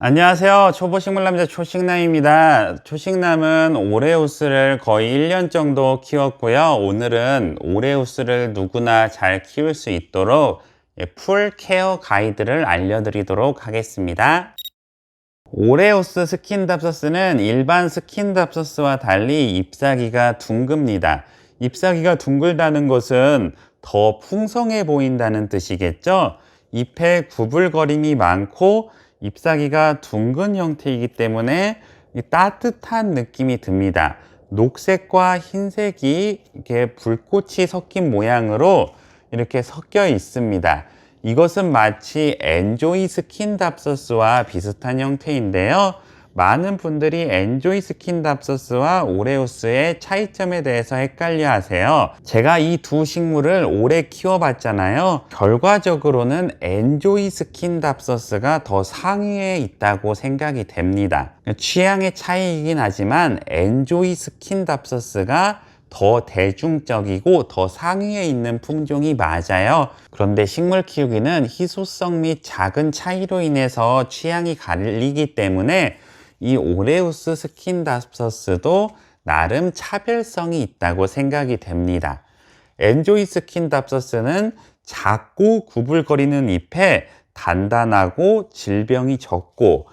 안녕하세요. 초보식물남자 초식남입니다. 초식남은 오레우스를 거의 1년 정도 키웠고요. 오늘은 오레우스를 누구나 잘 키울 수 있도록 풀 케어 가이드를 알려드리도록 하겠습니다. 오레우스 스킨답서스는 일반 스킨답서스와 달리 잎사귀가 둥급니다. 잎사귀가 둥글다는 것은 더 풍성해 보인다는 뜻이겠죠? 잎에 구불거림이 많고 잎사귀가 둥근 형태이기 때문에 따뜻한 느낌이 듭니다. 녹색과 흰색이 이렇게 불꽃이 섞인 모양으로 이렇게 섞여 있습니다. 이것은 마치 엔조이 스킨답서스와 비슷한 형태인데요. 많은 분들이 엔조이 스킨답서스와 오레우스의 차이점에 대해서 헷갈려 하세요. 제가 이 두 식물을 오래 키워봤잖아요. 결과적으로는 엔조이 스킨답서스가 더 상위에 있다고 생각이 됩니다. 취향의 차이이긴 하지만 엔조이 스킨답서스가 더 대중적이고 더 상위에 있는 품종이 맞아요. 그런데 식물 키우기는 희소성 및 작은 차이로 인해서 취향이 갈리기 때문에 이 오레우스 스킨답서스도 나름 차별성이 있다고 생각이 됩니다. 엔조이 스킨답서스는 작고 구불거리는 잎에 단단하고 질병이 적고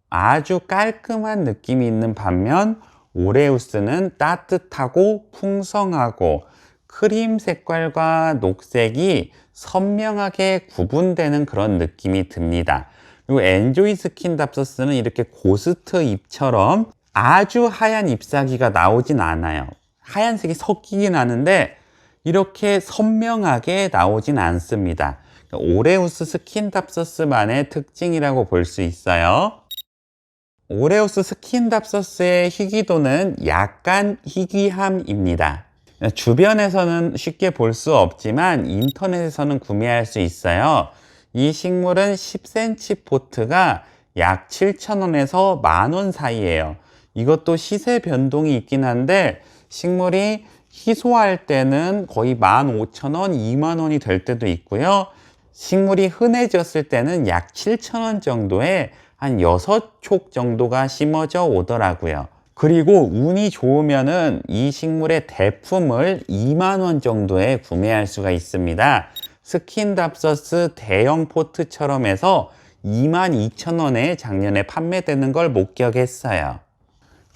아주 깔끔한 느낌이 있는 반면 오레우스는 따뜻하고 풍성하고 크림 색깔과 녹색이 선명하게 구분되는 그런 느낌이 듭니다. 그리고 엔조이 스킨답서스는 이렇게 고스트 잎처럼 아주 하얀 잎사귀가 나오진 않아요. 하얀색이 섞이긴 하는데 이렇게 선명하게 나오진 않습니다. 오레우스 스킨답서스만의 특징이라고 볼 수 있어요. 오레우스 스킨답서스의 희귀도는 약간 희귀함입니다. 주변에서는 쉽게 볼 수 없지만 인터넷에서는 구매할 수 있어요. 이 식물은 10cm 포트가 약 7,000원에서 10,000원 사이에요. 이것도 시세 변동이 있긴 한데 식물이 희소할 때는 거의 15,000원, 20,000원이 될 때도 있고요. 식물이 흔해졌을 때는 약 7,000원 정도에 한 6촉 정도가 심어져 오더라고요. 그리고 운이 좋으면은 이 식물의 대품을 20,000원 정도에 구매할 수가 있습니다. 스킨답서스 대형 포트처럼 해서 22,000원에 작년에 판매되는 걸 목격했어요.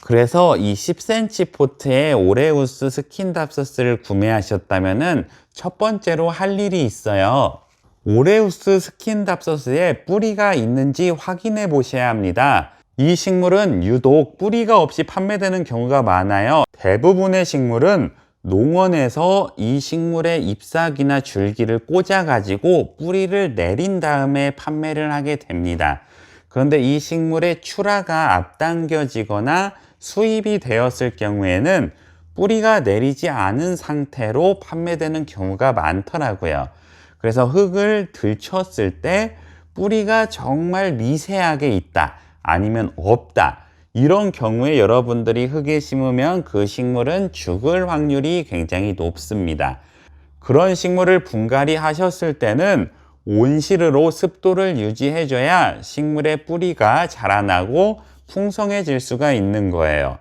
그래서 이 10cm 포트에 오레우스 스킨답서스를 구매하셨다면은 첫 번째로 할 일이 있어요. 오레우스 스킨답서스에 뿌리가 있는지 확인해 보셔야 합니다. 이 식물은 유독 뿌리가 없이 판매되는 경우가 많아요. 대부분의 식물은 농원에서 이 식물의 잎사귀나 줄기를 꽂아 가지고 뿌리를 내린 다음에 판매를 하게 됩니다. 그런데 이 식물의 출하가 앞당겨지거나 수입이 되었을 경우에는 뿌리가 내리지 않은 상태로 판매되는 경우가 많더라고요. 그래서 흙을 들쳤을 때 뿌리가 정말 미세하게 있다, 아니면 없다, 이런 경우에 여러분들이 흙에 심으면 그 식물은 죽을 확률이 굉장히 높습니다. 그런 식물을 분갈이 하셨을 때는 온실으로 습도를 유지해 줘야 식물의 뿌리가 자라나고 풍성해질 수가 있는 거예요.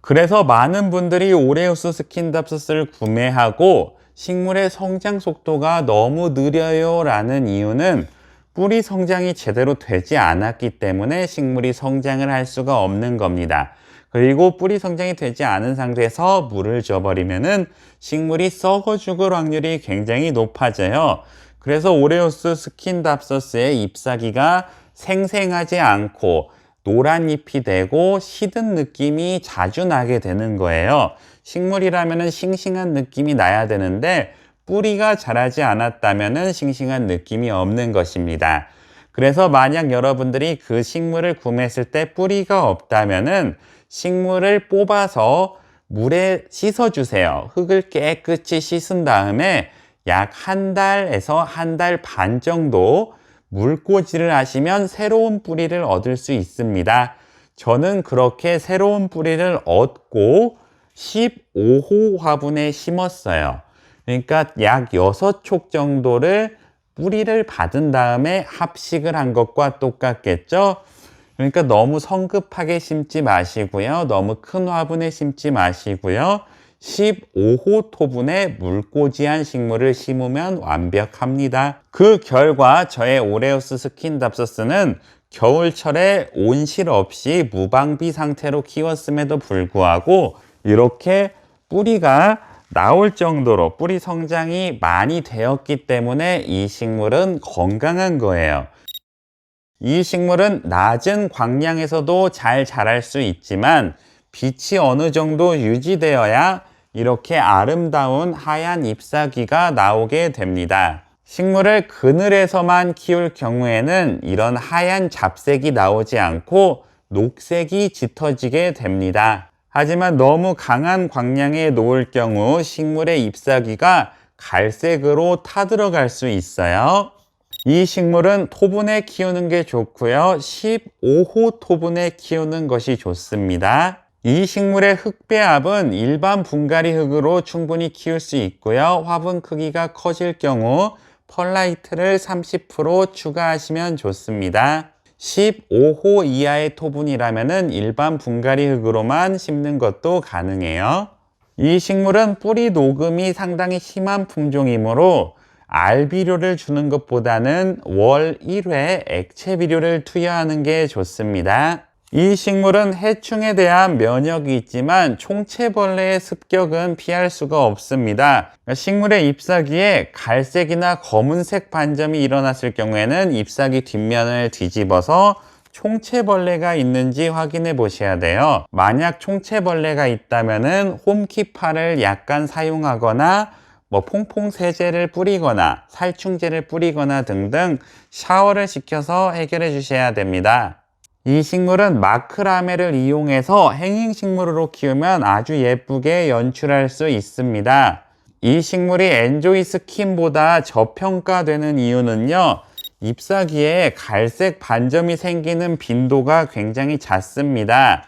그래서 많은 분들이 오레우스 스킨답서스를 구매하고 식물의 성장 속도가 너무 느려요 라는 이유는 뿌리 성장이 제대로 되지 않았기 때문에 식물이 성장을 할 수가 없는 겁니다. 그리고 뿌리 성장이 되지 않은 상태에서 물을 줘버리면은 식물이 썩어 죽을 확률이 굉장히 높아져요. 그래서 오레우스 스킨답서스의 잎사귀가 생생하지 않고 노란 잎이 되고 시든 느낌이 자주 나게 되는 거예요. 식물이라면 싱싱한 느낌이 나야 되는데 뿌리가 자라지 않았다면 싱싱한 느낌이 없는 것입니다. 그래서 만약 여러분들이 그 식물을 구매했을 때 뿌리가 없다면 식물을 뽑아서 물에 씻어 주세요. 흙을 깨끗이 씻은 다음에 약 한 달에서 한 달 반 정도 물꽂이를 하시면 새로운 뿌리를 얻을 수 있습니다. 저는 그렇게 새로운 뿌리를 얻고 15호 화분에 심었어요. 그러니까 약 6촉 정도를 뿌리를 받은 다음에 합식을 한 것과 똑같겠죠. 그러니까 너무 성급하게 심지 마시고요. 너무 큰 화분에 심지 마시고요. 15호 토분에 물꽂이한 식물을 심으면 완벽합니다. 그 결과 저의 오레우스 스킨답서스는 겨울철에 온실 없이 무방비 상태로 키웠음에도 불구하고 이렇게 뿌리가 나올 정도로 뿌리 성장이 많이 되었기 때문에 이 식물은 건강한 거예요. 이 식물은 낮은 광량에서도 잘 자랄 수 있지만 빛이 어느 정도 유지되어야 이렇게 아름다운 하얀 잎사귀가 나오게 됩니다. 식물을 그늘에서만 키울 경우에는 이런 하얀 잡색이 나오지 않고 녹색이 짙어지게 됩니다. 하지만 너무 강한 광량에 놓을 경우 식물의 잎사귀가 갈색으로 타들어갈 수 있어요. 이 식물은 토분에 키우는 게 좋고요. 15호 토분에 키우는 것이 좋습니다. 이 식물의 흙배합은 일반 분갈이 흙으로 충분히 키울 수 있고요. 화분 크기가 커질 경우 펄라이트를 30% 추가하시면 좋습니다. 15호 이하의 토분이라면 일반 분갈이 흙으로만 심는 것도 가능해요. 이 식물은 뿌리 녹음이 상당히 심한 품종이므로 알비료를 주는 것보다는 월 1회 액체 비료를 투여하는 게 좋습니다. 이 식물은 해충에 대한 면역이 있지만 총체벌레의 습격은 피할 수가 없습니다. 식물의 잎사귀에 갈색이나 검은색 반점이 일어났을 경우에는 잎사귀 뒷면을 뒤집어서 총체벌레가 있는지 확인해 보셔야 돼요. 만약 총체벌레가 있다면 홈키파를 약간 사용하거나 퐁퐁 세제를 뿌리거나 살충제를 뿌리거나 등등 샤워를 시켜서 해결해 주셔야 됩니다. 이 식물은 마크라메를 이용해서 행잉식물로 키우면 아주 예쁘게 연출할 수 있습니다. 이 식물이 엔조이 스킨보다 저평가되는 이유는요, 잎사귀에 갈색 반점이 생기는 빈도가 굉장히 잦습니다.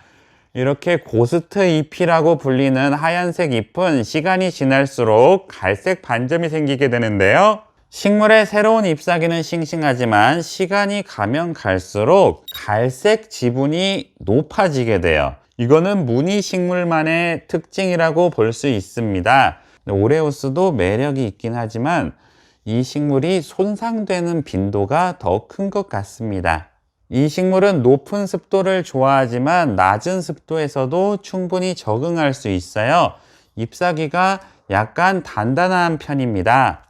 이렇게 고스트 잎이라고 불리는 하얀색 잎은 시간이 지날수록 갈색 반점이 생기게 되는데요. 식물의 새로운 잎사귀는 싱싱하지만 시간이 가면 갈수록 갈색 지분이 높아지게 돼요. 이거는 무늬 식물만의 특징이라고 볼 수 있습니다. 오레우스도 매력이 있긴 하지만 이 식물이 손상되는 빈도가 더 큰 것 같습니다. 이 식물은 높은 습도를 좋아하지만 낮은 습도에서도 충분히 적응할 수 있어요. 잎사귀가 약간 단단한 편입니다.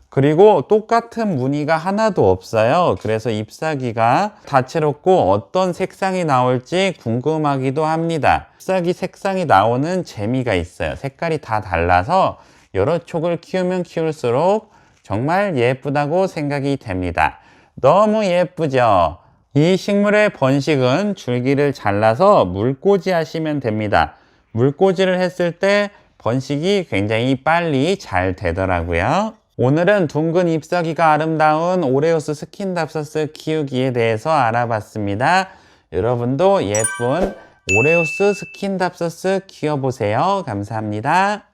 그리고 똑같은 무늬가 하나도 없어요. 그래서 잎사귀가 다채롭고 어떤 색상이 나올지 궁금하기도 합니다. 잎사귀 색상이 나오는 재미가 있어요. 색깔이 다 달라서 여러 촉을 키우면 키울수록 정말 예쁘다고 생각이 됩니다. 너무 예쁘죠? 이 식물의 번식은 줄기를 잘라서 물꽂이 하시면 됩니다. 물꽂이를 했을 때 번식이 굉장히 빨리 잘 되더라고요. 오늘은 둥근 잎사귀가 아름다운 오레우스 스킨답서스 키우기에 대해서 알아봤습니다. 여러분도 예쁜 오레우스 스킨답서스 키워보세요. 감사합니다.